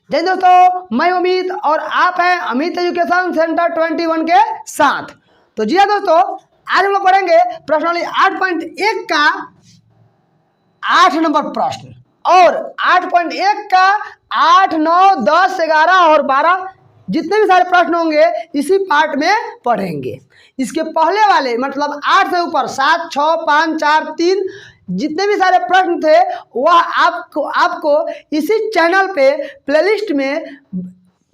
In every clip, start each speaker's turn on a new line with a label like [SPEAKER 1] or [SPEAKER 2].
[SPEAKER 1] जय दोस्तों, मैं अमित और आप हैं अमित एजुकेशन सेंटर 21 के साथ। तो जी हाँ दोस्तों, आज हम लोग पढ़ेंगे प्रश्नावली 8.1 का 8 नंबर प्रश्न और 8.1 का 8, 9, 10, 11 और 12 जितने भी सारे प्रश्न होंगे इसी पार्ट में पढ़ेंगे। इसके पहले वाले मतलब 8 से ऊपर 7, 6, 5, 4, 3 जितने भी सारे प्रश्न थे वह आपको इसी चैनल पे प्लेलिस्ट में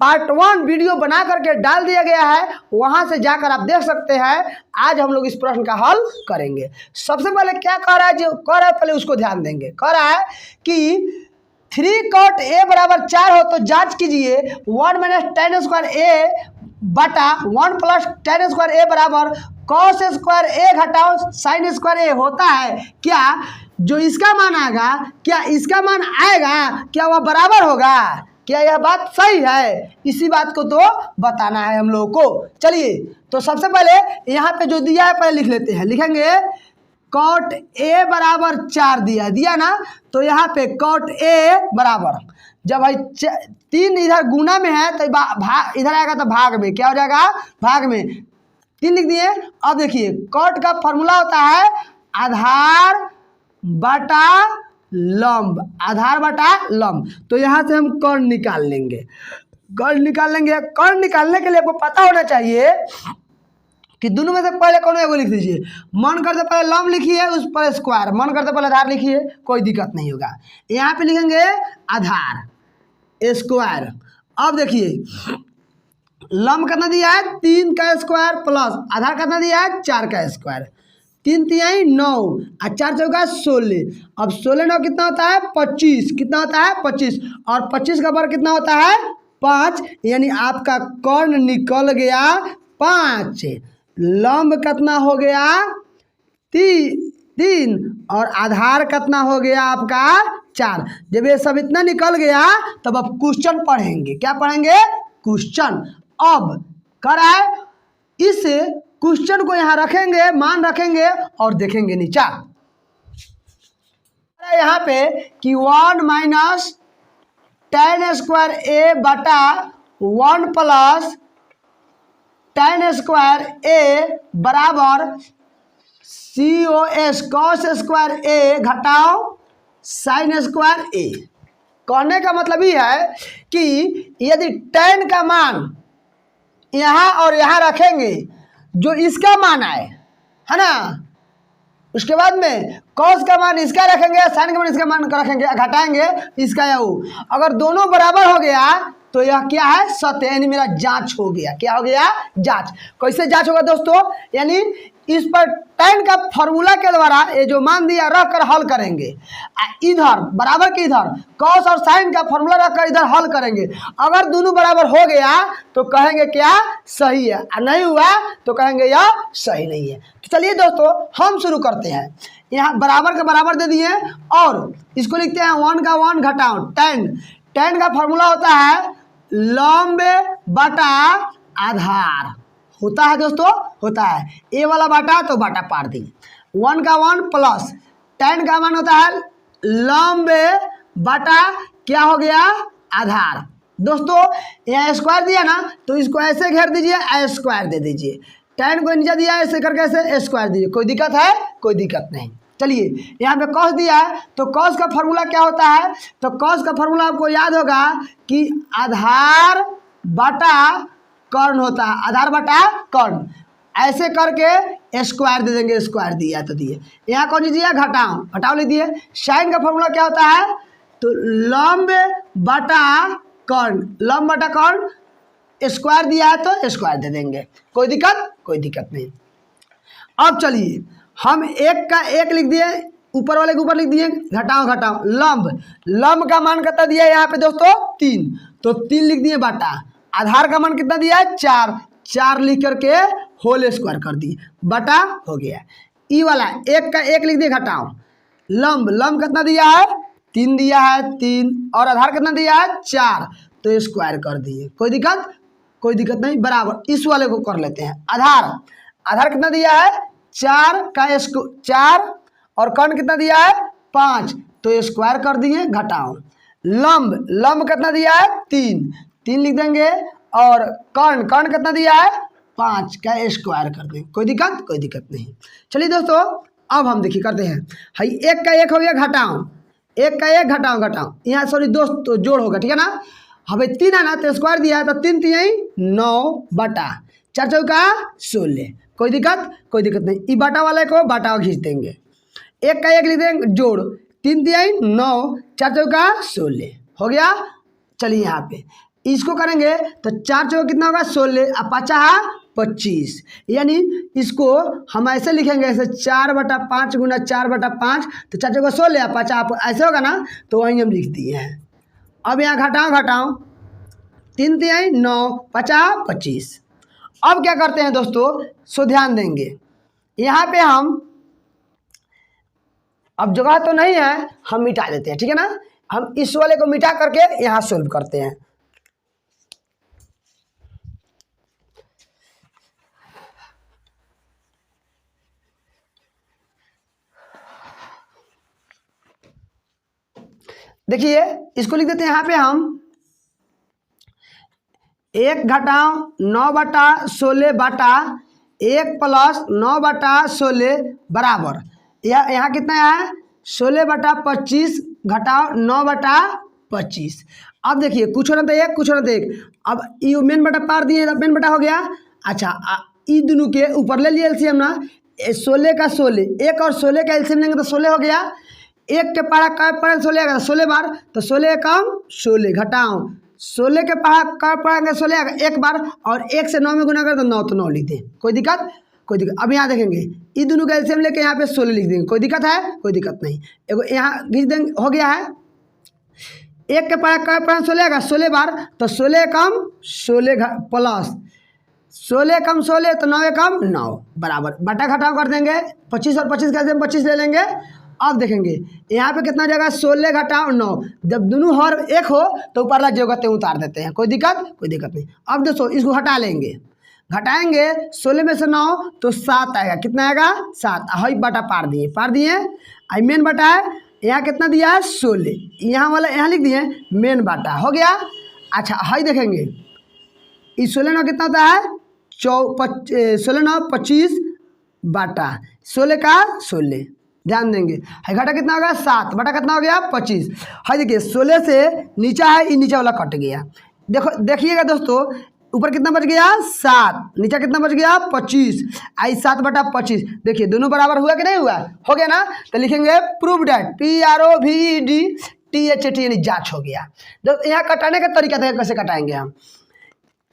[SPEAKER 1] पार्ट 1 वीडियो बना करके डाल दिया गया है, वहां से जाकर आप देख सकते हैं। आज हम लोग इस प्रश्न का हल करेंगे। सबसे पहले क्या कह रहा है, जो कह रहा है पहले उसको ध्यान देंगे। कह रहा है कि 3 cot a बराबर 4 हो तो जांच कीजिए 1 - tan स्क्वायर a बटा 1 + tan स्क्वायर a बराबर cos स्क्वायर a घटाओ sin स्क्वायर a होता है क्या? जो इसका मान आएगा क्या इसका मान आएगा, क्या वह बराबर होगा? क्या यह बात सही है? इसी बात को तो बताना है हम लोगों को। चलिए तो सबसे पहले यहाँ पे जो दिया है पहले लिख लेते हैं। लिखेंगे cot a बराबर 4 दिया ना, तो यहाँ पे cot a बराबर जब भाई 3 इधर गुना में है तो इधर आएगा तो भाग में, क्या हो जाएगा? भाग में 3 लिख दिए। अब देखिए cot का फॉर्मूला होता है आधार बटा लंब, आधार बटा लंब। तो यहाँ से हम कर्ण निकाल लेंगे। कर्ण निकालने के लिए आपको पता होना चाहिए कि दोनों में से पहले कौन एगो लिख दीजिए। मन करते पहले लंब लिखिए, उस पर स्क्वायर, मन करते पहले आधार लिखिए, कोई दिक्कत नहीं होगा। यहाँ पे लिखेंगे आधार स्क्वायर। अब देखिए लंब कितना दिया है 3 का स्क्वायर प्लस आधार कितना दिया है 4 का स्क्वायर। 3 तिहाई 9 और 4 चौका 16। अब 16 9 कितना होता है 25। कितना होता है 25 और 25 का वर्ग कितना होता है 5, यानी आपका कर्ण निकल गया 5। लंब कितना हो गया 3 और आधार कितना हो गया आपका 4। जब ये सब इतना निकल गया तब अब क्वेश्चन पढ़ेंगे। क्या पढ़ेंगे? क्वेश्चन। अब कर रहा है इस क्वेश्चन को यहाँ रखेंगे, मान रखेंगे और देखेंगे नीचा यहाँ पे कि 1 - tan स्क्वायर a बटा 1 + tan स्क्वायर a बराबर cos स्क्वायर a घटाओ sin स्क्वायर a। कहने का मतलब ये है कि यदि tan का मान यहाँ और यहाँ रखेंगे, जो इसका मान आए है ना, उसके बाद में cos का मान इसका रखेंगे, sin का मान इसका मान रखेंगे, घटाएंगे इसका या वो। अगर दोनों बराबर हो गया तो यह क्या है सत्य, यानी मेरा जांच हो गया। क्या हो गया? जांच। कैसे जांच होगा दोस्तों? यानी इस पर tan का फॉर्मूला के द्वारा ये जो मान दिया रख कर हल करेंगे। इधर बराबर के इधर cos और sin का फॉर्मूला रख कर इधर हल करेंगे। अगर दोनों बराबर हो गया तो कहेंगे क्या सही है, और नहीं हुआ तो कहेंगे यह सही नहीं है। तो चलिए दोस्तों हम शुरू करते हैं। यहाँ बराबर का बराबर दे दिए और इसको लिखते हैं 1 का 1 घटाओ tan का फॉर्मूला होता है लंब बटा आधार। होता है दोस्तों, होता है। ए वाला बाटा तो बाटा पार दी। 1 का 1 प्लस tan का मान होता है लंब बटा क्या हो गया आधार। दोस्तों यहाँ स्क्वायर दिया ना तो इसको ऐसे घेर दीजिए, स्क्वायर दे दीजिए। tan को नीचे दिया ऐसे करके ऐसे स्क्वायर दीजिए। कोई दिक्कत है? कोई दिक्कत नहीं। चलिए यहाँ पे cos दिया है तो cos का फॉर्मूला क्या होता है? तो cos का फॉर्मूला आपको याद होगा कि आधार बटा कर्ण होता है, आधार बटा कर्ण। ऐसे करके स्क्वायर दे देंगे, स्क्वायर दिया तो दिए। यहाँ कौन चीज दिया? घटाओ लिख दिए। साइन का फॉर्मूला क्या होता है? तो लंब बटा कर्ण, लंब बटा कर्ण। स्क्वायर दिया है तो स्क्वायर दे देंगे। कोई दिक्कत? कोई दिक्कत नहीं। अब चलिए हम 1 का 1 लिख दिए, ऊपर वाले के ऊपर लिख दिए घटाओ लंब का मान कितना दिया है यहाँ पे दोस्तों 3, तो 3 लिख दिए बटा आधार का मान कितना दिया है 4 लिख करके होल स्क्वायर कर दिए बटा हो गया। ई वाला 1 का 1 लिख दिए घटाओ लंब कितना दिया है 3 दिया है 3 और आधार कितना दिया है 4, तो स्क्वायर कर दिए। कोई दिक्कत नहीं। बराबर इस वाले को कर लेते हैं। आधार कितना दिया है 4 और कर्ण कितना दिया है 5, तो स्क्वायर कर दिए घटाओ। लंब, लंब कितना दिया है 3, 3 लिख देंगे। और कर्ण, कर्ण कितना दिया है 5 का स्क्वायर कर देंगे। कोई दिक्कत, कोई दिक्कत नहीं। चलिए दोस्तों अब हम देखिए करते हैं। हाई 1 का 1 हो गया घटाओ, 1 का 1 घटाओ घटाओ, यहाँ सॉरी दोस्त तो जोड़ होगा, ठीक है ना। हमें 3 है ना तो स्क्वायर दिया है, तो 3 3 9 बटा 4 चौका 16। कोई दिक्कत, कोई दिक्कत नहीं। ई बाटा वाले को बाटा खींच देंगे, 1 का 1 लिख देंगे जोड़, 3 3 9 4 चौका 16 हो गया। चलिए यहाँ पे इसको करेंगे तो 4 चौका कितना होगा 16, अब 5 25, यानी इसको हम ऐसे लिखेंगे, ऐसे 4/5 गुना 4/5, तो 4 चौका 16, 5 ऐसे होगा ना, तो वहीं हम लिख दिए हैं। अब यहाँ घटाओ घटाओ, 3 3 9 5 25। अब क्या करते हैं दोस्तों, सो ध्यान देंगे यहाँ पे हम, अब जगह तो नहीं है, हम मिटा देते हैं, ठीक है ना। हम इस वाले को मिटा करके यहाँ सोल्व करते हैं। देखिए इसको लिख देते हैं यहाँ पे हम 1 घटाओ 9/16 बटा 1 प्लस 9/16 बराबर, यहाँ कितना है 16/25 घटाओ 9/25। अब देखिए कुछ होना तो 1, कुछ होना तो 1। अब ये मेन बटा पार दिए, मेन बटा हो गया। अच्छा ये दोनों के ऊपर ले लिए एलसीएम ना, 16 का 16, 1 और 16 का एलसीएम लेंगे तो 16 हो गया। 1 के पढ़ा का पढ़ा 16 आएगा, 16 बार, तो 16 कम 16 घटाओ 16 के पढ़ा का पढ़ाएंगे 16 आएगा 1 बार, और 1 से 9 में गुना कर तो 9 तो 9 लिख दें। कोई दिक्कत, कोई दिक्कत। अब यहाँ देखेंगे ये दोनों का एलसीएम लेके यहाँ पे 16 लिख देंगे। कोई दिक्कत है, कोई दिक्कत नहीं। एगो यहाँ खींच देंगे, हो गया है। 1 के पढ़ा का पढ़ा 16 आएगा 16 बार, तो 16 कम 16 प्लस 16 कम 16, तो 9 कम 9 बराबर, बटा घटाव कर देंगे। 25 और 25 का 25 ले लेंगे। अब देखेंगे यहाँ पे कितना जाएगा 16 घटाओ 9, जब दोनों हर 1 हो तो ऊपर वाला जगह उतार देते हैं। कोई दिक्कत, कोई दिक्कत नहीं। अब दोस्तों इसको हटा लेंगे, घटाएंगे 16 में से 9 तो 7 आएगा, कितना आएगा 7। हाई बटा पार दिए आई मेन बटा है, यहाँ कितना दिया है 16, यहाँ वाला यहाँ लिख दिए मेन बटा हो गया। अच्छा हाई देखेंगे इस 16 9 कितना होता है 16 9 25 बटा 16 का 16, ध्यान देंगे। है घटा कितना होगा 7 बटा कितना हो गया 25। है देखिए 16 से नीचा है, ये नीचे वाला कट गया। देखो देखिएगा दोस्तों ऊपर कितना बच गया 7, नीचा कितना बच गया 25, आई 7/25। देखिए दोनों बराबर हुआ कि नहीं हुआ, हो गया ना। तो लिखेंगे प्रूव डेट PROVEDTHAT यानी जांच हो गया। तो यहाँ कटाने का तरीका था, कैसे कटाएंगे हम,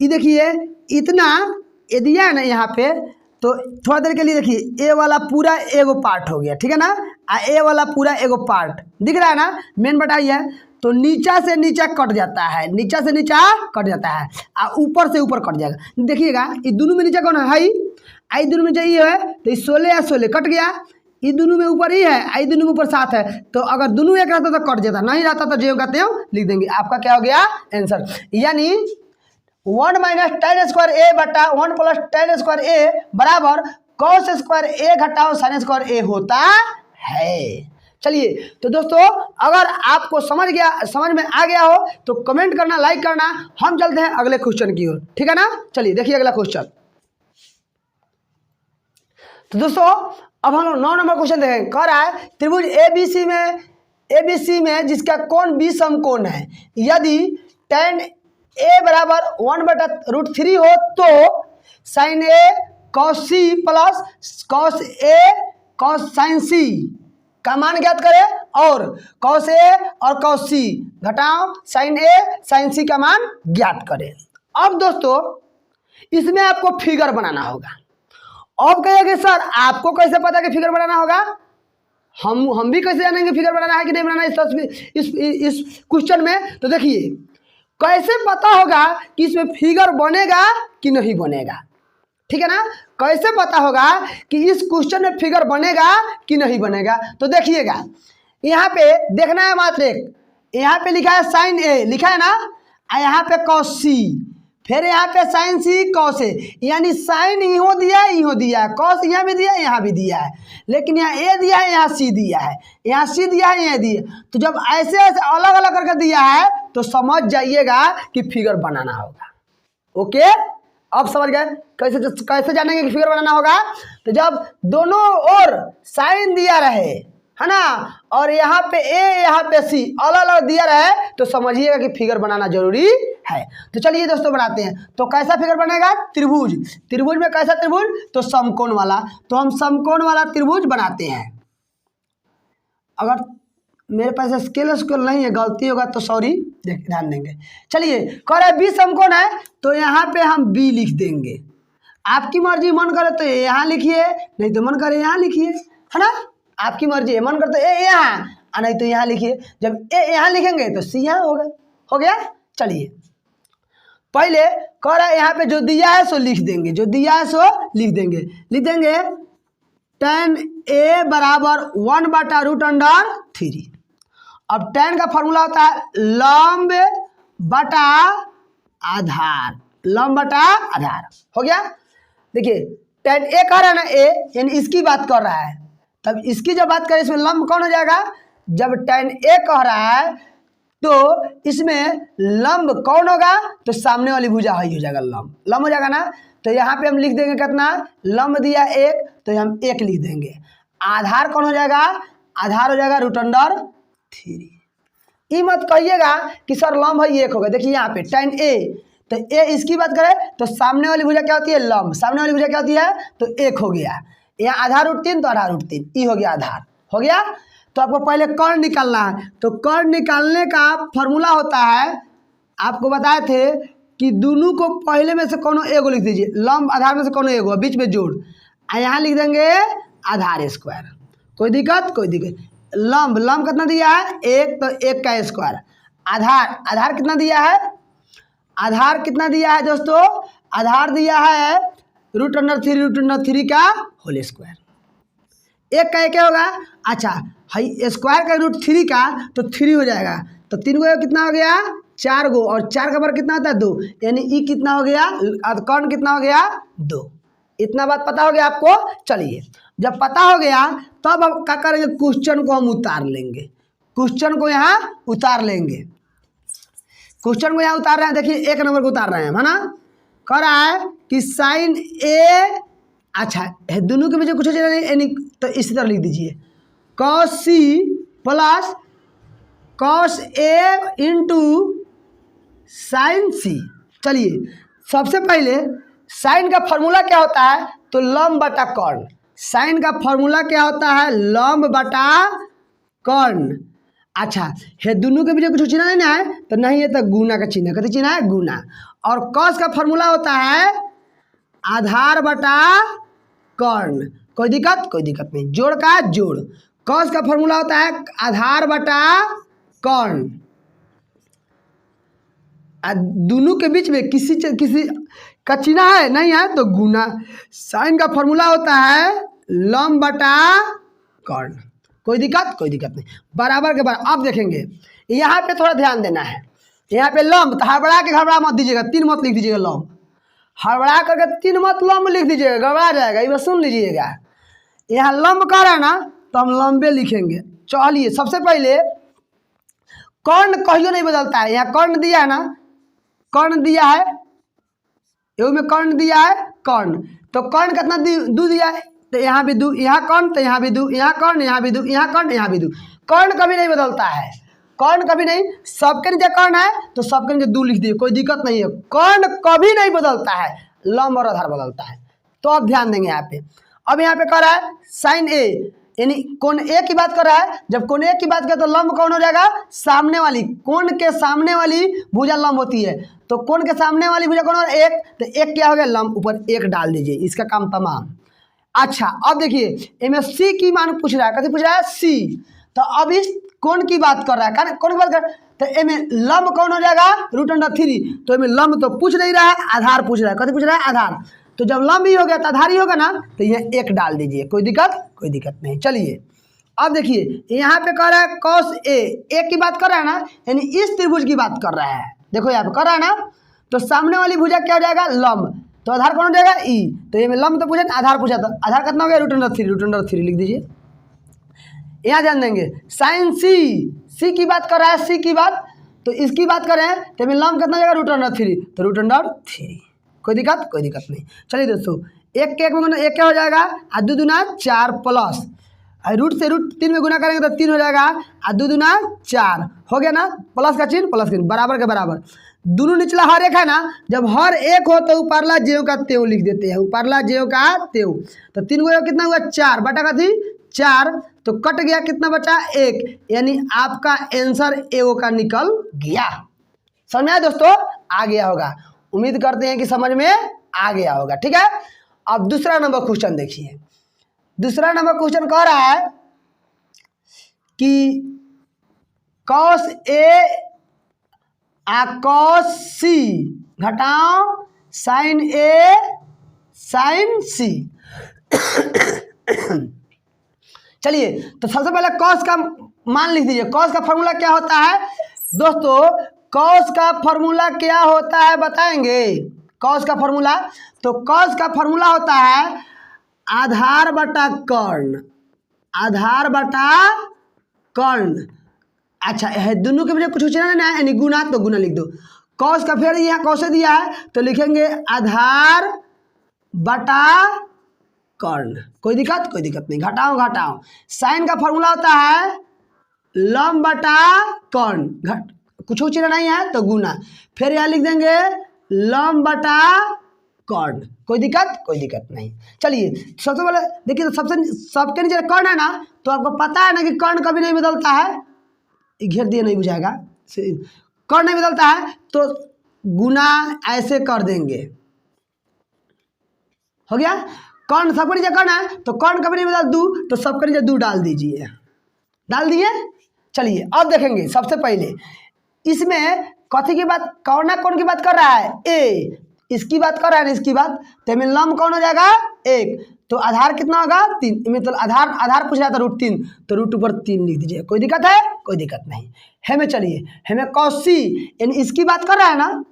[SPEAKER 1] ये देखिए इतना ये दिया है ना यहाँ पे, तो थोड़ा देर के लिए देखिए ए वाला पूरा एगो पार्ट हो गया, ठीक है ना। ए वाला पूरा एगो पार्ट दिख रहा है ना, मेन बटा है, तो नीचा से नीचा कट जाता है, नीचा से नीचा कट जाता है, ऊपर से ऊपर कट जाएगा। देखिएगा ये दोनों में नीचा कौन है, आई दोनों में चाहिए है, तो 16 या 16 कट गया। ये दोनों में ऊपर ही है, आई दोनों में ऊपर 7 है, तो अगर दोनों एक रहता तो कट जाता, नहीं रहता तो जो कहते हो लिख देंगे। आपका क्या हो गया आंसर, यानी 1 - tan स्क्वायर ए बटा 1 + tan स्क्वायर ए बराबर cos स्क्वायर ए घटाओ sin स्क्वायर ए होता है। चलिए तो दोस्तों अगर आपको समझ में आ गया हो तो कमेंट करना, लाइक करना। हम चलते हैं अगले क्वेश्चन की ओर, ठीक है ना। चलिए देखिए अगला क्वेश्चन। तो दोस्तों अब हम लोग 9 नंबर क्वेश्चन देखेंगे। कह रहा है त्रिभुज एबीसी में जिसका कोण बी समकोण है, यदि tan ए बराबर 1/√3 हो तो sin ए cos c प्लस cos ए cos sin c का मान ज्ञात करें, और cos ए और cos c घटाओ sin ए sin c का मान ज्ञात करें। अब दोस्तों इसमें आपको फिगर बनाना होगा। अब कहेंगे सर आपको कैसे पता कि फिगर बनाना होगा, हम भी कैसे जानेंगे फिगर बनाना है कि नहीं बनाना इस क्वेश्चन में। तो देखिए कैसे पता होगा कि इसमें फिगर बनेगा कि नहीं बनेगा, ठीक है ना। कैसे पता होगा कि इस क्वेश्चन में फिगर बनेगा कि नहीं बनेगा, तो देखिएगा यहाँ पे देखना है मात्र एक, यहाँ पे लिखा है sin ए लिखा है ना, यहाँ पे cos c, फिर यहाँ पे साइन सी कॉस ए, यानी साइन इहो दिया है, कॉस यहाँ भी दिया है, यहाँ भी दिया है, लेकिन यहाँ ए दिया है, यहाँ सी दिया है, यहाँ सी दिया है, यहाँ दिया। तो जब ऐसे ऐसे अलग अलग करके दिया है तो समझ जाइएगा कि फिगर बनाना होगा। ओके, अब समझ गए कैसे जानेंगे कि फिगर बनाना होगा। तो जब दोनों ओर साइन दिया रहे, है ना, और यहाँ पे ए यहाँ पे सी अलग अलग दिया रहे तो समझिएगा कि फिगर बनाना जरूरी है। तो चलिए दोस्तों बनाते हैं। तो कैसा फिगर बनेगा? त्रिभुज। त्रिभुज में कैसा त्रिभुज? तो समकोण वाला। तो हम समकोण वाला त्रिभुज बनाते हैं। अगर मेरे पास स्केल नहीं है, गलती होगा तो सॉरी, ध्यान देंगे। चलिए, कह रहे बी समकोण है तो यहाँ पे हम बी लिख देंगे। आपकी मर्जी, मन करे तो यहाँ लिखिए, नहीं तो मन करे यहाँ लिखिए, है ना, आपकी मर्जी है। मन करते ए यहाँ, नहीं तो यहाँ लिखिए। जब ए यहाँ लिखेंगे तो सी यहाँ होगा, हो गया। चलिए, पहले कह रहा है यहाँ पे जो दिया है सो लिख देंगे, जो दिया है सो लिख देंगे। लिख देंगे tan a बराबर 1/√3। अब tan का फॉर्मूला होता है लंब बटा आधार, लंब बटा आधार, हो गया। देखिए tan a कह रहा है ना, a यानी इसकी बात कर रहा है, तब इसकी जब बात करें इसमें लंब कौन हो जाएगा? जब tan a कह रहा है तो इसमें लंब कौन होगा? तो सामने वाली भुजा ही हो जाएगा, लंब हो जाएगा ना। तो यहाँ पे हम लिख देंगे कितना? लंब दिया 1 तो हम 1 लिख देंगे। आधार कौन हो जाएगा? आधार हो जाएगा √3। ये मत कहिएगा कि सर लंब है 1 होगा। देखिए यहाँ पे tan a, तो a इसकी बात करें तो सामने वाली भुजा क्या होती है? लंब। सामने वाली भुजा क्या होती है? तो 1 हो गया। यहाँ आधार √3 तो आधार √3, ये हो गया आधार, हो गया। तो आपको पहले कर्ण निकालना है। तो कर्ण निकालने का फॉर्मूला होता है, आपको बताए थे कि दोनों को पहले में से कोनो एगो लिख दीजिए, लंब आधार में से कोनो एगो बीच में जोड़, यहाँ लिख देंगे आधार स्क्वायर। कोई दिक्कत? कोई दिक्कत। लंब कितना दिया है? 1, तो 1 का स्क्वायर। आधार कितना दिया है? आधार कितना दिया है दोस्तों? आधार दिया है √3 का होल स्क्वायर। 1 का 1 क्या होगा? अच्छा, हाई स्क्वायर का √3 का तो 3 हो जाएगा। तो 3 गो कितना हो गया? 4 गो, और 4 का बार कितना होता है? 2, यानी ई कितना हो गया? कर्ण कितना हो गया? 2। इतना बात पता हो गया आपको? चलिए, जब पता हो गया तब अब क्या करेंगे? क्वेश्चन को हम उतार लेंगे। क्वेश्चन को यहाँ उतार लेंगे। क्वेश्चन को यहाँ उतार रहे हैं, देखिए 1 नंबर को उतार रहे हैं, है ना। कह रहा है कि साइन ए, अच्छा दोनों के बीच कुछ यानी तो इसी तरह लिख दीजिए cos c plus cos a into sine C. चलिए, सबसे पहले साइन का फॉर्मूला क्या होता है? तो लंब बटा कर्ण। साइन का फॉर्मूला क्या होता है? लंब बटा कर्ण। अच्छा, है दोनों के बीच कुछ चिन्ह नहीं है तो नहीं है, तो गुना का चिन्ह, कथी चिन्ह है? गुना। और कॉस का फॉर्मूला होता है आधार बटा कर्ण। कोई दिक्कत? कोई दिक्कत नहीं। जोड़ का जोड़। कॉस का फॉर्मूला होता है आधार बटा कर्ण। दोनों के बीच में किसी का चिन्ह है नहीं है तो गुना। साइन का फॉर्मूला होता है लंब बटा कर्ण। कोई दिक्कत? कोई दिक्कत नहीं। बराबर के बराबर। अब देखेंगे यहाँ पे थोड़ा ध्यान देना है। यहाँ पे लंब, तो हड़बड़ा के घबरा मत दीजिएगा, 3 मत लिख दीजिएगा लंब। हड़बड़ा करके 3 मत लंब लिख दीजिएगा, गड़बड़ा जाएगा। ये बस सुन लीजिएगा, यहाँ लंब कर रहा है ना तो हम लंबे लिखेंगे। चलिए, सबसे पहले कर्ण कहियो नहीं बदलता है। यहाँ कर्ण दिया है ना, कर्ण दिया है, एवं में कर्ण दिया है कर्ण। तो कर्ण कितना 2 दिया है, तो यहाँ भी 2, यहाँ कर्ण तो यहाँ भी 2, यहाँ कर्ण यहाँ भी 2, यहाँ कर्ण यहाँ भी 2। कर्ण कभी नहीं बदलता है, कर्ण कभी नहीं। सबके नीचे कर्ण है तो सबके नीचे 2 लिख दिए, कोई दिक्कत नहीं है। कर्ण कभी नहीं बदलता है, लंब और आधार बदलता है। तो अब ध्यान देंगे यहाँ पे। अब यहाँ पे कह रहा है साइन ए, यानी कोण ए की बात कर रहा है। जब कोण ए की बात करें तो लंब कौन हो जाएगा? सामने वाली। कोण के सामने वाली भुजा लंब होती है, तो कोण के सामने वाली भुजा कौन हो? 1, तो 1 क्या हो गया? लंब। ऊपर 1 डाल दीजिए, इसका काम तमाम। अच्छा, अब देखिए इनमें सी की मान पूछ रहा है, कथी पूछ रहा है? सी। तो अब इस कोण की बात कर रहा है, कौन की बात कर, तो इनमें लंब कौन हो जाएगा? √3। तो इनमें लंब तो पूछ नहीं रहा है, आधार पूछ रहा है। कथी पूछ रहा है? आधार। तो जब लंब ही हो गया तो आधार ही होगा ना, तो यहाँ 1 डाल दीजिए। कोई दिक्कत? कोई दिक्कत नहीं। चलिए, अब देखिए यहाँ पे कह रहा है cos a, 1 की बात कर रहा है ना, यानी इस त्रिभुज की बात कर रहा है। देखो यहाँ पे कर रहा है ना, तो सामने वाली भुजा क्या हो जाएगा, लंब। तो आधार कौन हो जाएगा, ई। तो ये में लंब तो पूछा, आधार पूछा था, आधार कितना हो गया, √3 लिख दीजिए। यहाँ ध्यान देंगे साइन सी की बात कर रहा है, सी की बात, तो इसकी बात करें तो में लंब कितना हो जाएगा, √3, तो √3। कोई दिक्कत नहीं। चलिए दोस्तों, एक के एक में गुना एक क्या हो जाएगा, आ 2 दूना 4 प्लस रूट से √3 में गुना करेंगे तो 3 हो जाएगा, आ 2 दूना 4 हो गया ना, प्लस का चिन्ह बराबर के बराबर। दोनों निचला हर एक है ना, जब हर एक हो तो ऊपरला ज्यों का त्यों लिख देते हैं, ऊपरला ज्यों का त्यों। तो 3 को कितना हुआ, 4 बटा का थी 4, तो कट गया, कितना बचा, 1, यानी आपका आंसर एओ का निकल गया। समझ में आया दोस्तों, आ गया होगा, उम्मीद करते हैं कि समझ में आ गया होगा। ठीक है, अब दूसरा नंबर क्वेश्चन देखिए। दूसरा नंबर क्वेश्चन कह रहा है कि cos A cos C घटाओ sin A sin C। चलिए, तो सबसे पहले cos का मान लिख दीजिए। cos का फॉर्मूला क्या होता है दोस्तों, cos का फॉर्मूला क्या होता है बताएंगे। cos का फॉर्मूला, तो cos का फॉर्मूला होता है आधार बटा कर्ण, आधार बटा कर्ण। अच्छा है, दोनों के मुझे कुछ पूछना नहीं है, यानी गुना, तो गुना लिख दो। cos का फिर यहाँ कौसे दिया है, तो लिखेंगे आधार बटा कर्ण। कोई दिक्कत नहीं, घटाओ। साइन का फॉर्मूला होता है लंब बटा कर्ण, कुछ पूछना नहीं है तो गुना, फिर यहाँ लिख देंगे लंब बटा कर्ण। कोई दिक्कत नहीं। चलिए, सबसे पहले देखिए, तो सबके नीचे कर्ण है ना, तो आपको पता है ना कि कर्ण कभी नहीं बदलता है, घेर दिए नहीं बुझाएगा, कर्ण नहीं बदलता है, तो गुना ऐसे कर देंगे, हो गया। कर्ण सबके नीचे कर्ण है, तो कर्ण कभी नहीं बदल, दू, तो सबके नीचे 2 डाल दीजिए, डाल दिए। चलिए, अब देखेंगे सबसे पहले इसमें कथी की बात, कौन की बात कर रहा है, ए, इसकी बात कर रहा है, इसकी बात, तो में लंब कौन हो जाएगा, 1, तो आधार कितना होगा, 3, मतलब आधार पूछ रहा था √3, तो √3 लिख दीजिए। कोई दिक्कत है, कोई दिक्कत नहीं। हमें चलिए, हमें cos C यानी इसकी बात कर रहा है ना,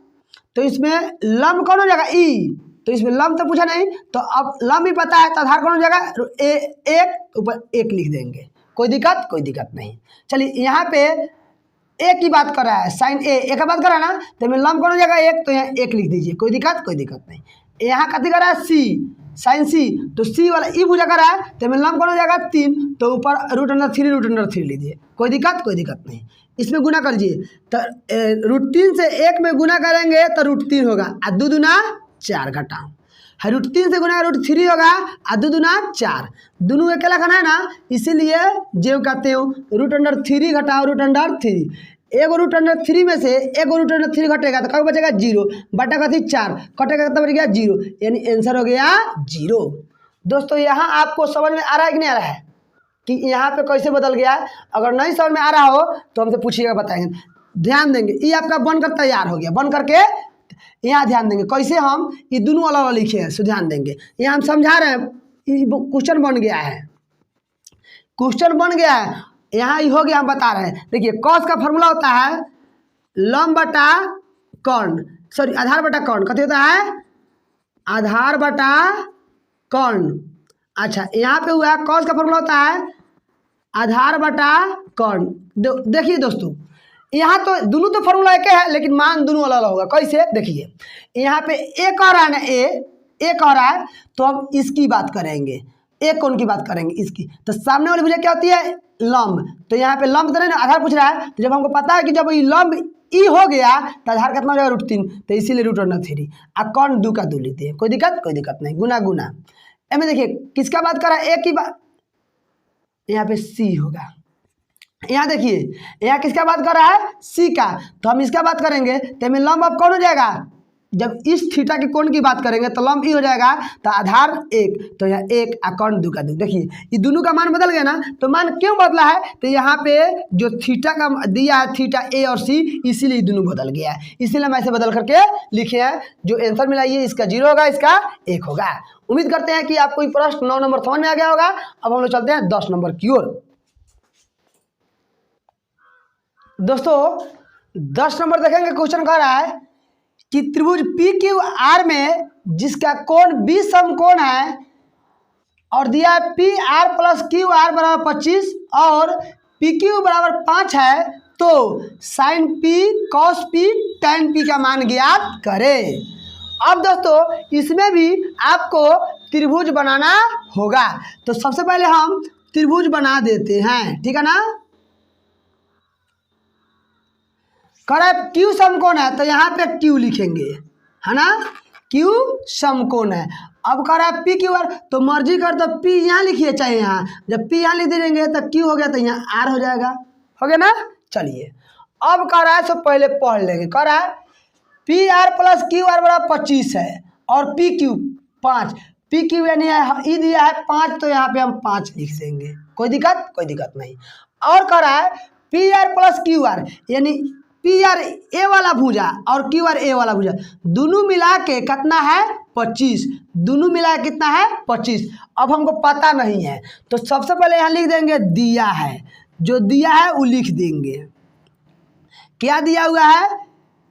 [SPEAKER 1] तो इसमें लंब कौन हो जाएगा, ई, तो इसमें लंब तो पूछा नहीं, तो अब लंब ही पता है, तो आधार कौन हो जाएगा, 1, ऊपर 1 लिख देंगे। कोई दिक्कत नहीं। चलिए, यहाँ पे ए की बात कर रहा है, साइन ए का बात कर रहा है ना, तो में लंब कौन हो जाएगा, 1, तो यहाँ 1 लिख दीजिए। कोई दिक्कत नहीं। यहाँ कथी कर रहा है, सी, साइन सी, तो सी वाला ई भुजा कर रहा है, तो में लंब कौन हो जाएगा, 3, तो ऊपर √3 लीजिए। कोई दिक्कत नहीं। इसमें गुना कर लीजिए, तो √3 से 1 में गुना करेंगे तो √3 होगा, आ 2 दूना 4 घटाओ, √3 से गुना √3 होगा, आ 2 दूना 4, दोनों अकेला खाना है ना, इसीलिए जेव कहते हो, √3 घटाओ √3, एगो √3 में से एगो √3 घटेगा तो कब बचेगा, 0, बटा का थी 4, कटेगा कितना बच गया, 0, यानी आंसर हो गया 0। दोस्तों, यहाँ आपको समझ में आ रहा है कि नहीं आ रहा है कि यहाँ पे कैसे बदल गया है? अगर नहीं समझ में आ रहा हो तो हमसे पूछिएगा, बताएंगे। ध्यान देंगे, ये आपका बनकर तैयार हो गया, बन करके यहाँ ध्यान देंगे कैसे हम ये दोनों अलग लिखे हैं, सो ध्यान देंगे। यहाँ हम समझा रहे हैं, क्वेश्चन बन गया है, यहाँ ये हो गया, हम बता रहे हैं। देखिए, cos का फॉर्मूला होता है लंब बटा कर्ण, सॉरी आधार बटा कर्ण, कथी होता है, आधार बटा कर्ण। अच्छा, यहाँ पे हुआ cos का फॉर्मूला होता है आधार बटा कर्ण। देखिए दोस्तों, यहाँ तो दोनों तो फॉर्मूला एक है, लेकिन मान दोनों अलग अलग होगा। कैसे, देखिए, यहाँ पे ए कह रहा है ना, ए कह रहा है, तो हम इसकी बात करेंगे, एक कौन की बात करेंगे, इसकी। तो सामने वाली भुजा क्या होती है, लंब, तो यहाँ पे लंब तो नहीं ना, आधार पूछ रहा है, तो जब हमको पता है कि जब ये लंब ई हो गया तो आधार कितना हो जाएगा, √3, तो इसीलिए √3 आ कौन 2 का 2 लेते हैं। कोई दिक्कत नहीं, गुना। एमें देखिए किसका बात कर रहा है, एक की बात, यहाँ पे सी होगा। यहाँ देखिए, यहाँ किसका बात कर रहा है, सी का, तो हम इसका बात करेंगे, तो में लंब अब कौन हो जाएगा, जब इस थीटा के कोण की बात करेंगे तो लंब ई हो जाएगा, तो आधार 1, तो यहाँ 1 आ कौन 2 का 2। देखिए, ये दोनों का मान बदल गया ना, तो मान क्यों बदला है, तो यहाँ पे जो थीटा का दिया है, थीटा ए और सी, इसीलिए दोनों बदल गया है, इसीलिए हम ऐसे बदल करके लिखे हैं। जो आंसर मिला ये इसका 0 होगा, इसका 1 होगा। उम्मीद करते हैं कि आपको ये प्रश्न 9 नंबर समझ में आ गया होगा। अब हम लोग चलते हैं 10 नंबर की ओर। दोस्तों, 10 नंबर देखेंगे, क्वेश्चन कह रहा है कि त्रिभुज पी क्यू आर में जिसका कोण बी समकोण है और दिया है P R plus Q R बराबर 25 और पी क्यू बराबर 5 है, तो sine P cos P tan P का मान ज्ञात करें। अब दोस्तों इसमें भी आपको त्रिभुज बनाना होगा, तो सबसे पहले हम त्रिभुज बना देते हैं, ठीक है ना। करे क्यू समकोण है तो यहाँ पे क्यू लिखेंगे, है ना, क्यू समकोण है। अब कह रहा है पी क्यू आर, तो मर्जी कर तो पी यहाँ लिखिए चाहे यहाँ, जब पी यहाँ लिख देंगे तो क्यू हो गया तो यहाँ आर हो जाएगा, हो गया ना। चलिए अब कह रहा है सब पहले पढ़ लेंगे। कह रहा है P R plus Q R बराबर 25 है और पी क्यू 5, पी क्यू यानी ई दिया है 5 तो यहाँ पे हम 5 लिख देंगे, कोई दिक्कत नहीं। और कह रहा है P R plus Q are यानी पी आर ए वाला भुजा और क्यू आर ए वाला भुजा दोनों मिला के कितना है 25, दोनों मिला के कितना है 25। अब हमको पता नहीं है तो सबसे पहले यहाँ लिख देंगे दिया है, जो दिया है वो लिख देंगे। क्या दिया हुआ है,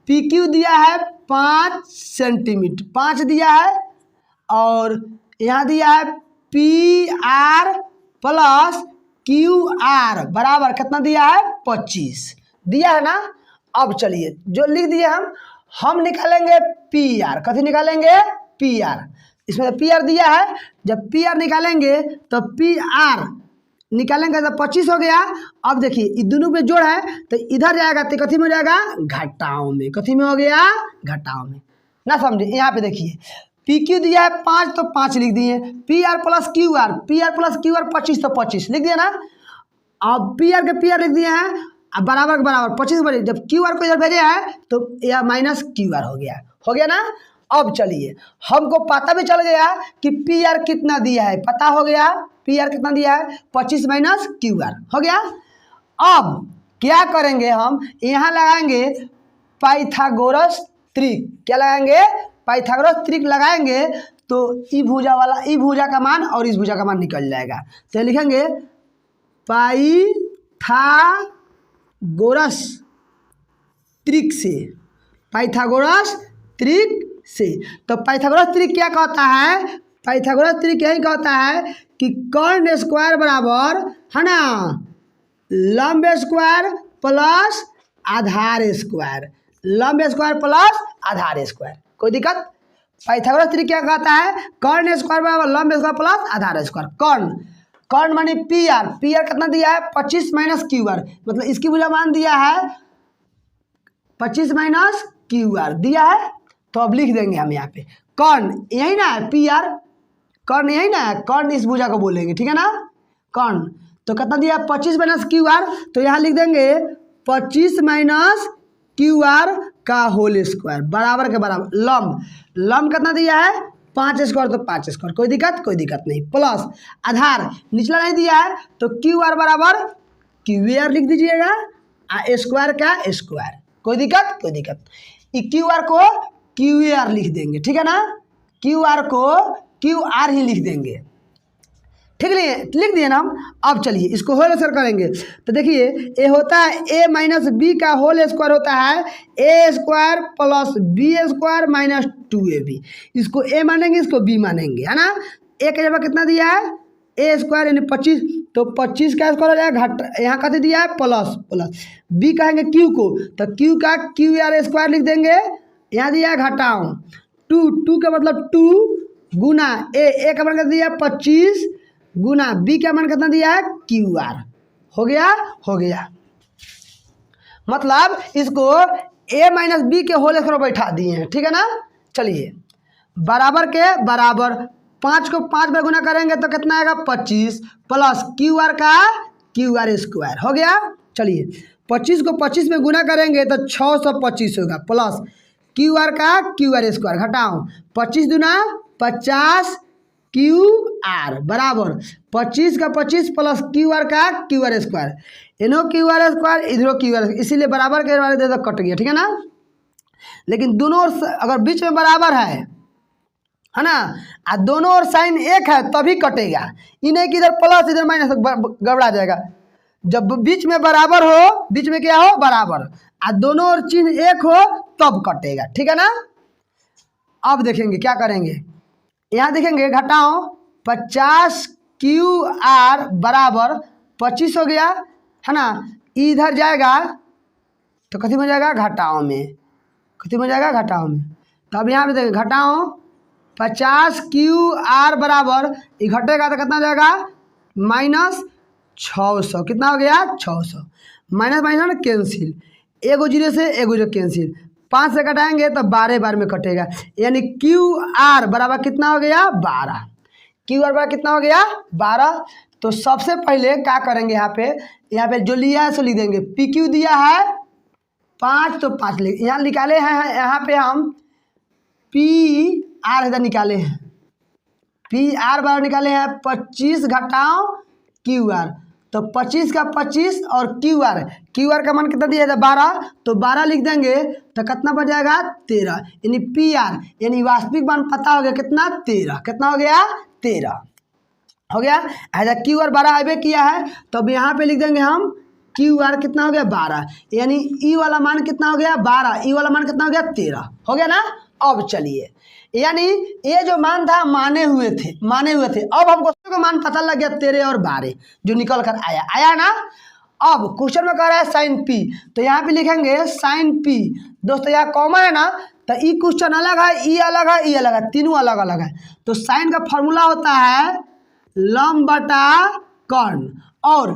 [SPEAKER 1] पी क्यू दिया है 5 सेंटीमीटर, 5 दिया है, और यहाँ दिया है P R plus Q R बराबर कितना दिया है 25 दिया है ना। अब चलिए जो लिख दिए हम निकालेंगे पी आर, कथी निकालेंगे पी आर, इसमें पी आर दिया है, जब पी आर निकालेंगे तो पी आर निकालेंगे तो 25 हो गया। अब देखिए ये दोनों पे जोड़ है तो इधर जाएगा तो कथी में हो जाएगा घटाओं में, कथी में हो गया घटाओं में, ना समझे। यहाँ पे देखिए पी क्यू दिया है 5 तो 5 लिख दिए, P R plus Q are 25 तो 25 लिख दिया ना। अब पी आर के पी आर लिख दिए हैं, अब बराबर के बराबर 25 बराबर, जब क्यू आर को इधर भेजे है तो यह माइनस क्यू आर हो गया ना। अब चलिए हमको पता भी चल गया कि पी आर कितना दिया है, पता हो गया पी आर कितना दिया है 25 माइनस क्यू आर हो गया। अब क्या करेंगे, हम यहाँ लगाएंगे पाइथागोरस त्रिक, क्या लगाएंगे पाइथागोरस त्रिक लगाएंगे तो ई भुजा का मान और इस भुजा का मान निकल जाएगा। तो लिखेंगे पाइथागोरस त्रिक से, पाइथागोरस त्रिक से। तो पाइथागोरस त्रिक क्या कहता है, पाइथागोरस त्रिक यही कहता है कि कर्ण स्क्वायर बराबर है ना लंब स्क्वायर प्लस आधार स्क्वायर, लंब स्क्वायर प्लस आधार स्क्वायर, कोई दिक्कत। पाइथागोरस त्रिक क्या कहता है, कर्ण स्क्वायर बराबर लंब स्क्वायर प्लस आधार स्क्वायर। कर्ण मानी पी आर कितना दिया है 25 माइनस क्यू आर, मतलब इसकी भुजा मान दिया है 25 माइनस क्यू आर दिया है। तो अब लिख देंगे हम यहाँ पे कर्ण यही ना है पी आर, कर्ण यही ना है, कर्ण इस भुजा को बोलेंगे, ठीक है ना। कर्ण तो कितना दिया है 25 माइनस क्यू आर, तो यहाँ लिख देंगे 25 माइनस क्यू आर का होल स्क्वायर बराबर के बराबर लंब कितना दिया है 5 स्क्वायर तो 5 स्क्वायर, कोई दिक्कत नहीं, प्लस आधार निचला नहीं दिया है तो क्यू आर बराबर क्यू आर लिख दीजिएगा, स्क्वायर का स्क्वायर, कोई दिक्कत। क्यू आर को क्यू आर लिख देंगे, ठीक है ना, क्यू आर को क्यू आर ही लिख देंगे, ठीक है, लिख दिए ना हम। अब चलिए इसको होल स्क्वायर करेंगे तो देखिए ए होता है ए माइनस बी का होल स्क्वायर होता है A square plus B square minus 2ab, इसको ए मानेंगे इसको बी मानेंगे, है ना। ए के जगह कितना दिया है ए स्क्वायर यानी 25, तो 25 का स्क्वायर हो जाएगा घट, यहाँ कहते दिया है प्लस बी कहेंगे क्यू को तो क्यू का क्यू आर स्क्वायर लिख देंगे, यहाँ दिया है घटाओ 2 का मतलब 2 गुना ए का मान कितना दिया है 25 गुना बी का मान कितना दिया है क्यू आर, हो गया। मतलब इसको ए माइनस बी के होल स्क्वायर बैठा दिए हैं, ठीक है ना। चलिए बराबर के बराबर 5 को 5 में गुना करेंगे तो कितना आएगा 25 प्लस क्यू आर का क्यू आर स्क्वायर हो गया। चलिए 25 को 25 में गुना करेंगे तो 625 होगा प्लस क्यू आर का क्यू आर स्क्वायर घटाओ 25 दूना 50 क्यू आर बराबर 25 का 25 प्लस क्यू आर का क्यू आर स्क्वायर, इनो क्यू आर स्क्वायर इधरो क्यू आर, इसीलिए बराबर के वाले दे तो कट गया, ठीक है ना। लेकिन दोनों ओर अगर बीच में बराबर है ना, और दोनों ओर साइन एक है तभी कटेगा, ये नहीं कि इधर प्लस इधर माइनस गड़बड़ा जाएगा। जब बीच में बराबर हो, बीच में क्या हो बराबर, और दोनों ओर चिन्ह एक हो तब कटेगा, ठीक है ना। अब देखेंगे क्या करेंगे, यहाँ देखेंगे घटाओ 50 क्यू आर बराबर 25 हो गया है ना, इधर जाएगा तो कथी में जाएगा घटाओ में, कथी में जाएगा घटाओ में। तो अब यहाँ पे देखें घटाओ 50 क्यू आर बराबर ये घटेगा तो कितना जाएगा -600, कितना हो गया 600, माइनस माइनस कैंसिल, एगो जीरो से एगो जीरो कैंसिल, 5 से घटाएंगे तो 12 बार में कटेगा, यानी क्यू आर बराबर कितना हो गया 12, क्यू आर बराबर कितना हो गया 12। तो सबसे पहले क्या करेंगे, यहाँ पे जो लिया है सो लिख देंगे, पी क्यू दिया है 5 तो 5 लिख, यहाँ निकाले हैं, यहाँ पे हम पी आर इधर निकाले हैं, पी आर बराबर निकाले हैं 25 घटाओ क्यू आर, तो 25 का 25 और क्यू आर का मान कितना दिया था 12, तो 12 लिख देंगे तो कितना बच जाएगा 13, यानी पी आर यानी वास्तविक मान पता हो गया कितना 13, कितना हो गया 13 हो गया। ऐसा क्यू आर 12 आवे किया है, तो अब यहाँ पे लिख देंगे हम क्यू आर कितना हो गया 12, यानी ई वाला मान कितना हो गया 12, ई वाला मान कितना हो गया 13 हो गया ना। अब चलिए, यानी ये जो मान था माने हुए थे, अब हमको को मान पता लग गया 13 और 12 जो निकल कर आया ना। अब क्वेश्चन में कह रहा है साइन पी, तो यहाँ पे लिखेंगे साइन पी, दोस्तों यहाँ कॉमन है ना, तो ई क्वेश्चन अलग है, ई अलग है, ई अलग है, तीनों अलग अलग है। तो साइन का फॉर्मूला होता है लंब बटा कर्ण, और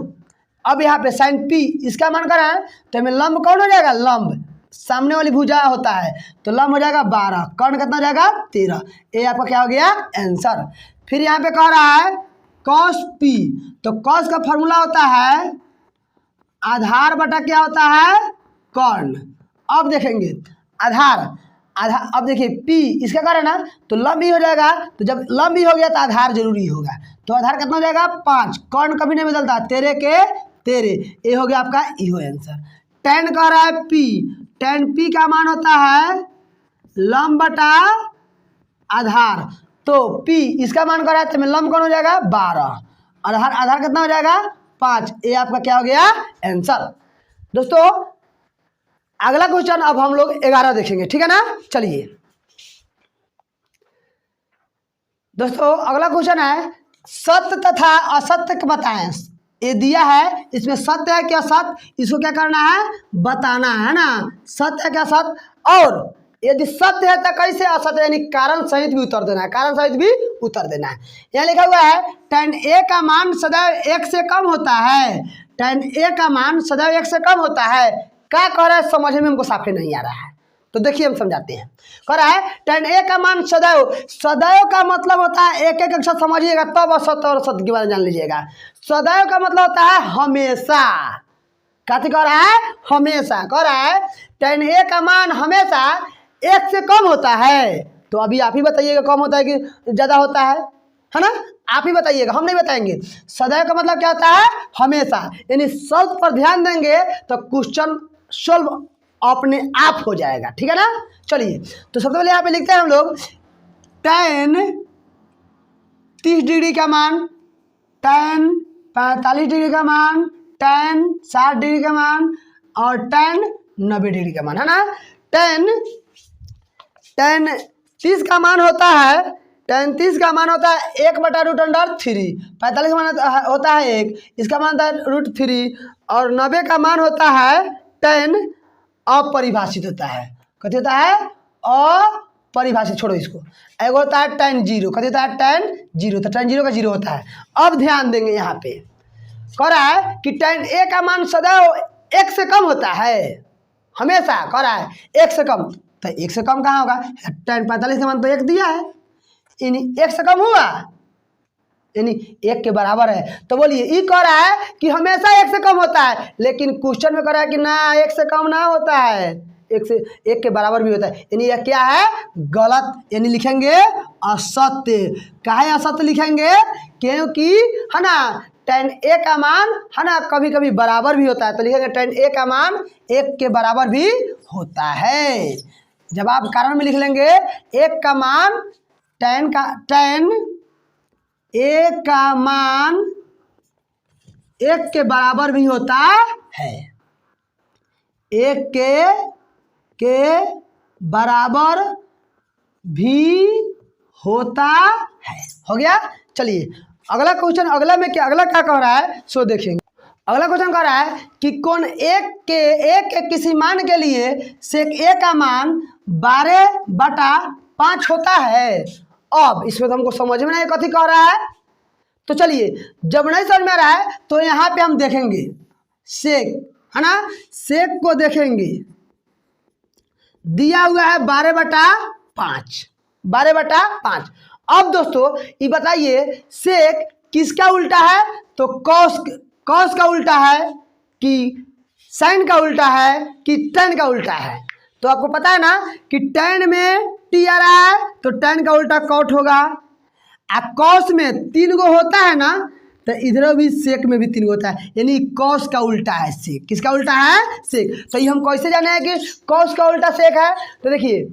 [SPEAKER 1] अब यहाँ पे साइन पी इसका मान कर है तो हमें लंब कौन हो जाएगा, लंब सामने वाली भुजा होता है, तो लंब हो जाएगा 12, कर्ण कितना हो जाएगा 13, ये आपका क्या हो गया आंसर। फिर यहाँ पे कह रहा है कॉस पी, तो कॉस का फॉर्मूला होता है आधार बटा क्या होता है कर्ण। अब देखेंगे आधार, अब देखिए पी इसका कारण ना, तो लंब ही हो जाएगा, तो जब लंब ही हो गया तो आधार जरूरी होगा, तो आधार कितना हो जाएगा 5, कर्ण कभी नहीं बदलता, 13 के 13, ये हो गया आपका ई हो आंसर। टेन कह रहा है पी, टेन पी का मान होता है लंब बटा आधार, तो पी इसका मान कर रहा है तो लंब कौन हो जाएगा 12, और आधार कितना हो जाएगा 5, ये आपका क्या हो गया आंसर। दोस्तों अगला क्वेश्चन अब हम लोग 11 देखेंगे, ठीक है ना। चलिए दोस्तों अगला क्वेश्चन है सत्य तथा असत्य को बताएं, ये दिया है, इसमें सत्य है क्या असत्य, इसको क्या करना है बताना है ना, सत्य है क्या असत्य, और यदि सत्य है तो कैसे असत्य, यानी कारण सहित भी उत्तर देना है, कारण सहित भी उत्तर देना है। यहाँ लिखा हुआ है tan a का मान सदैव 1 से कम होता है, tan a का मान सदैव 1 से कम होता है, क्या कह रहा है समझ में हमको साफे नहीं आ रहा है, तो देखिए हम समझाते हैं। कह रहा है tan a का मान सदैव, सदैव का मतलब होता है एक एक अक्षर समझिएगा तब असत्य और सत्य के बारे में जान लीजिएगा। सदैव का मतलब होता है हमेशा, कहते कह रहा है हमेशा, कह रहा है tan a का मान हमेशा 1 से कम होता है, तो अभी आप ही बताइएगा कम होता है कि ज़्यादा होता है ना, आप ही बताइएगा, हम नहीं बताएंगे। सदैव का मतलब क्या होता है हमेशा, यानी शब्द पर ध्यान देंगे तो क्वेश्चन सॉल्व अपने आप हो जाएगा, ठीक है ना। चलिए तो सबसे पहले यहाँ पे लिखते हैं हम लोग tan 30 डिग्री का मान, tan 45 डिग्री का मान, tan 60 डिग्री का मान और tan 90 डिग्री का मान, है ना। tan 30 का मान होता है, tan 30 का मान होता है 1/√3, 45 का मान होता है 1, इसका मान होता है √3, और 90 का मान होता है tan अपरिभाषित होता है, कथी होता है अपरिभाषित, छोड़ो इसको, एक होता है tan 0, कथी होता है tan 0, तो tan 0 का 0 होता है। अब ध्यान देंगे यहाँ पे कह रहा है कि tan a का मान सदैव 1 से कम होता है, हमेशा कह रहा है 1 से कम, तो 1 से कम कहाँ होगा, tan 45 का मान तो 1 दिया है, यानी 1 से कम हुआ, यानी 1 के बराबर है, तो बोलिए ये कह रहा है कि हमेशा 1 से कम होता है, लेकिन क्वेश्चन में कह रहा है कि ना 1 से कम ना होता है, 1 के बराबर भी होता है, यानी यह क्या है गलत, यानी लिखेंगे असत्य। काहे असत्य लिखेंगे, क्योंकि है ना tan a का मान है ना कभी कभी बराबर भी होता है, तो लिखेंगे tan a का मान 1 के बराबर भी होता है। जब आप कारण में लिख लेंगे 1 का मान tan a का मान 1 के बराबर भी होता है, 1 के बराबर भी होता है। हो गया। चलिए अगला क्वेश्चन, अगला क्या कह रहा है सो देखेंगे। अगला क्वेश्चन कह रहा है कि कौन एक किसी मान के लिए सेक ए का मान 12/5 होता है। अब इसमें तो हमको समझ में नहीं कथी कह रहा है, तो चलिए जब नहीं समझ में आ रहा है तो यहाँ पे हम देखेंगे सेक, है ना, सेक को देखेंगे। दिया हुआ है 12/5, 12/5। अब दोस्तों ये बताइए सेक किसका उल्टा है, तो कॉस का उल्टा है कि साइन का उल्टा है कि टेन का उल्टा है। तो आपको पता है ना कि टेन में टी आ रहा है तो टेन का उल्टा कॉट होगा। कॉस में 3 गो होता है ना, तो इधर भी सेक में भी 3 गो होता है, यानी कॉस का उल्टा है सेक। किसका उल्टा है, सेक। तो ये हम कैसे जाने हैं कि कॉस का उल्टा सेक है, तो देखिए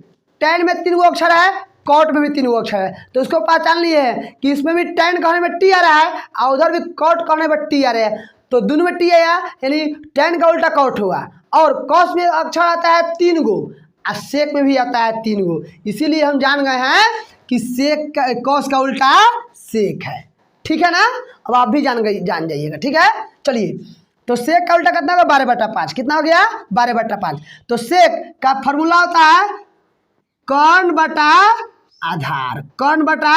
[SPEAKER 1] टेन में 3 गो अक्षर है, कॉट में भी 3 गो अक्षर है, तो उसको पहचान लिए है कि इसमें भी टेन कहने में टी आ रहा है और उधर भी कॉट कहने में टी आ रहा है, तो दोनों में टी आया यानी टेन का उल्टा कॉट हुआ। और कॉस में अक्षर आता है 3 गो और सेक में भी आता है 3 गो, इसीलिए हम जान गए हैं कि सेक का कॉस का उल्टा सेक है। ठीक है ना, अब आप भी जान जाइएगा। ठीक है, चलिए तो सेक का उल्टा कितना होगा, 12/5। कितना हो गया, 12/5। तो सेक का फॉर्मूला होता है कर्ण बटा आधार, कर्ण बटा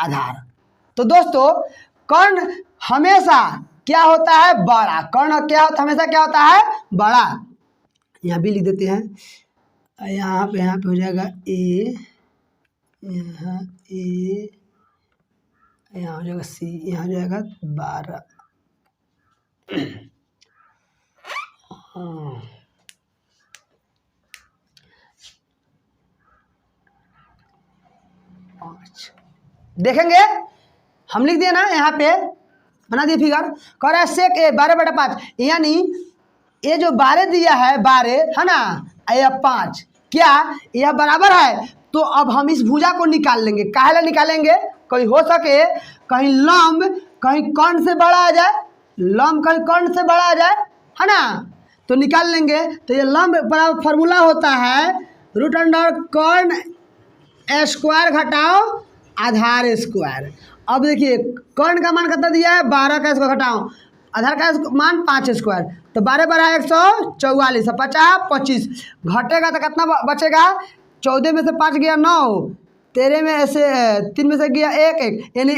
[SPEAKER 1] आधार। तो दोस्तों कर्ण हमेशा क्या होता है, बड़ा। कर्ण क्या होता है, हमेशा क्या होता है, बड़ा। यहाँ भी लिख देते हैं, यहाँ पे हो जाएगा ए, यहाँ ए, यहाँ हो जाएगा सी, यहाँ हो जाएगा 12। देखेंगे हम लिख दिए ना, यहाँ पे बना दिए फिगर। कह रहा है सेक ए 12/5, यानी ये जो 12 दिया है, 12 है ना, यह 5, क्या यह बराबर है। तो अब हम इस भुजा को निकाल लेंगे। काहे निकालेंगे, कहीं हो सके कहीं लंब कहीं कर्ण से बड़ा आ जाए, लंब कहीं कर्ण से बड़ा आ जाए, है ना, तो निकाल लेंगे। तो ये लंब बड़ा फॉर्मूला होता है √अंडर कर्ण स्क्वायर घटाओ आधार स्क्वायर। अब देखिए कर्ण का मान कितना दिया है, 12 का स्क्वायर घटाओ आधार का मान 5 स्क्वायर, तो 12 × 144, 50 25, घटेगा तो कितना बचेगा, 14 में से 5 गया 9, 13 में से 3 में से गया 1 यानी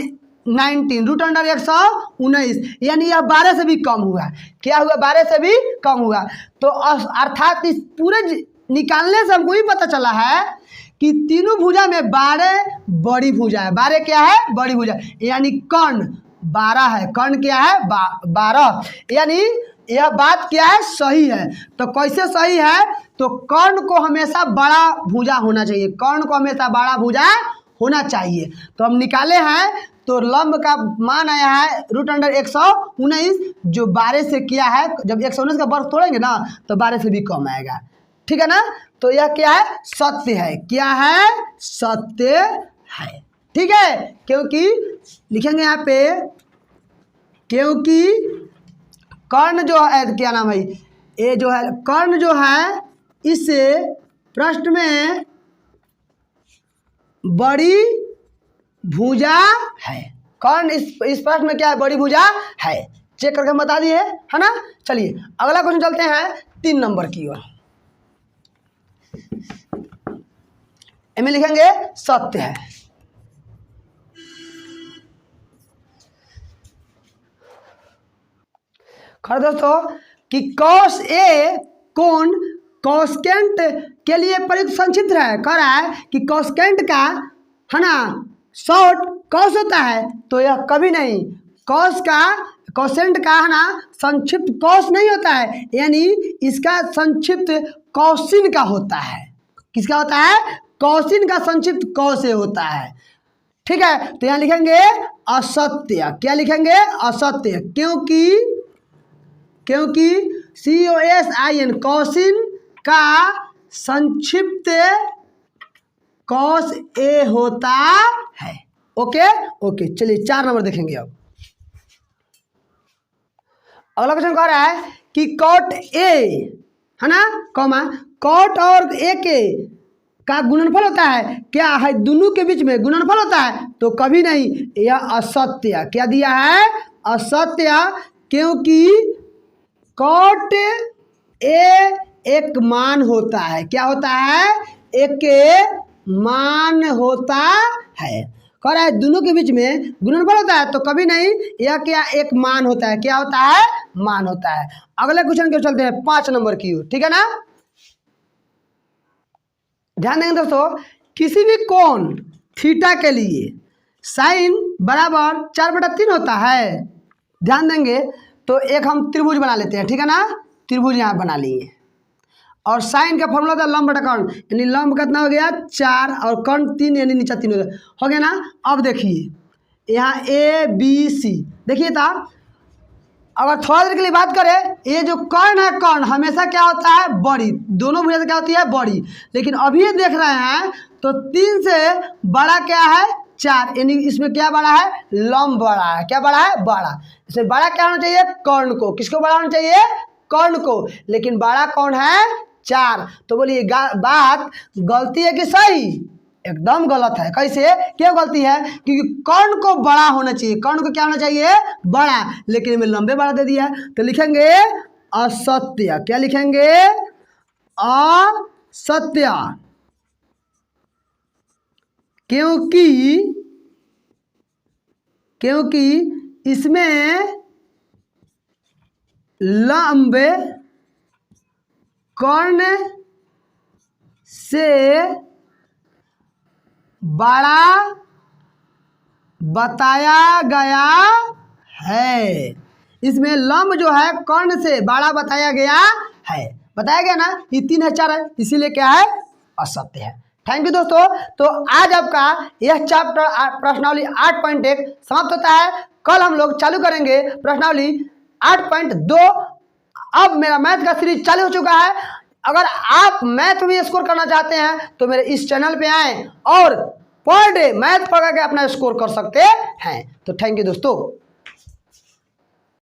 [SPEAKER 1] 19, √अंडर 119, यानी यह 12 से भी कम हुआ। क्या हुआ, 12 से भी कम हुआ। तो अर्थात इस पूरे निकालने से हमको ये पता चला है कि तीनों भुजा में 12 बड़ी भुजा है। 12 क्या है, बड़ी भुजा, यानी कर्ण 12 है। कर्ण क्या है, 12, यानी यह बात क्या है, सही है। तो कैसे सही है, तो कर्ण को हमेशा बड़ा भुजा होना चाहिए, कर्ण को हमेशा बड़ा भुजा होना चाहिए। तो हम निकाले हैं, तो लंब का मान आया है √अंडर 119, जो 12 से क्या है, जब 119 का वर्ग तोड़ेंगे ना तो 12 से भी कम आएगा। ठीक है ना, तो यह क्या है, सत्य है। क्या है, सत्य है। ठीक है, क्योंकि लिखेंगे यहाँ पे, क्योंकि कर्ण जो है, क्या नाम है, ये जो है कर्ण जो है, इस प्रश्न में बड़ी भुजा है। कर्ण इस प्रश्न में क्या है, बड़ी भुजा है। चेक करके हम बता दिए, है ना। चलिए अगला क्वेश्चन चलते हैं 3 नंबर की ओर। इनमें लिखेंगे सत्य है। खैर दोस्तों कि कॉस ए कोण कॉस्केंट के लिए प्रयुक्त संक्षिप्त है। कह रहा है कि कॉस्केंट का, है ना, शॉर्ट कॉस होता है, तो यह कभी नहीं कॉस का, कॉसेंट का, है ना, संक्षिप्त कॉस नहीं होता है, यानी इसका संक्षिप्त कॉसिन का होता है। किसका होता है, कॉसिन का संक्षिप्त कॉस से होता है। ठीक है, तो यहाँ लिखेंगे असत्य। क्या लिखेंगे, असत्य, क्योंकि COSIN कॉसिन का संक्षिप्त कॉस ए होता है। ओके ओके, चलिए 4 नंबर देखेंगे। अब अगला क्वेश्चन कह रहा है कि कॉट ए, है ना, कॉमा कॉट और ए के का गुणनफल होता है, क्या है दोनों के बीच में गुणनफल होता है, तो कभी नहीं, यह असत्य। क्या दिया है, असत्य, क्योंकि कॉट ए एक मान होता है। क्या होता है, एक मान होता है। कह रहा है दोनों के बीच में गुणनफल होता है, तो कभी नहीं, यह क्या एक मान होता है। क्या होता है, मान होता है। अगले क्वेश्चन के चलते हैं 5 नंबर की ओर, ठीक है ना। ध्यान देंगे दोस्तों, किसी भी कोण थीटा के लिए साइन बराबर 4/3 होता है। ध्यान देंगे तो एक हम त्रिभुज बना लेते हैं, ठीक है ना। त्रिभुज यहाँ बना लिए, और साइन का फॉर्मूला था लंब बटा कर्ण, यानी लंब कितना हो गया 4 और कर्ण 3, यानी नीचा 3 हो गया ना। अब देखिए यहाँ ए बी सी, देखिए था, अगर थोड़ा देर के लिए बात करें, ये जो कर्ण है, कर्ण हमेशा क्या होता है, बड़ी, दोनों भुजा से क्या होती है, बड़ी। लेकिन अभी ये देख रहे हैं तो 3 से बड़ा क्या है, 4, यानी इसमें क्या बड़ा है, लंब बड़ा है। क्या बड़ा है, बड़ा। इसमें बड़ा क्या होना चाहिए, कर्ण को। किसको बड़ा होना चाहिए, कर्ण को। लेकिन बड़ा कौन है, 4। तो बोलिए बात गलती है कि सही, एकदम गलत है। कैसे, क्यों गलती है, क्योंकि कर्ण को बड़ा होना चाहिए, कर्ण को क्या होना चाहिए, बड़ा, लेकिन इनमें लंबे बड़ा दे दिया। तो लिखेंगे असत्य। क्या लिखेंगे, असत्य, क्योंकि इसमें लंबे कर्ण से बड़ा बताया गया है। इसमें लंब जो है कर्ण से बड़ा बताया गया है। बताया गया ना, ये 3 है 4 है, इसीलिए क्या है, असत्य है। थैंक यू दोस्तों। तो आज आपका यह चैप्टर प्रश्नावली 8.1 समाप्त होता है। कल हम लोग चालू करेंगे प्रश्नावली 8.2। अब मेरा मैथ का सीरीज चालू हो चुका है। अगर आप मैथ में स्कोर करना चाहते हैं तो मेरे इस चैनल पे आएँ और पर डे मैथ पढ़ के अपना स्कोर कर सकते हैं। तो थैंक यू दोस्तों।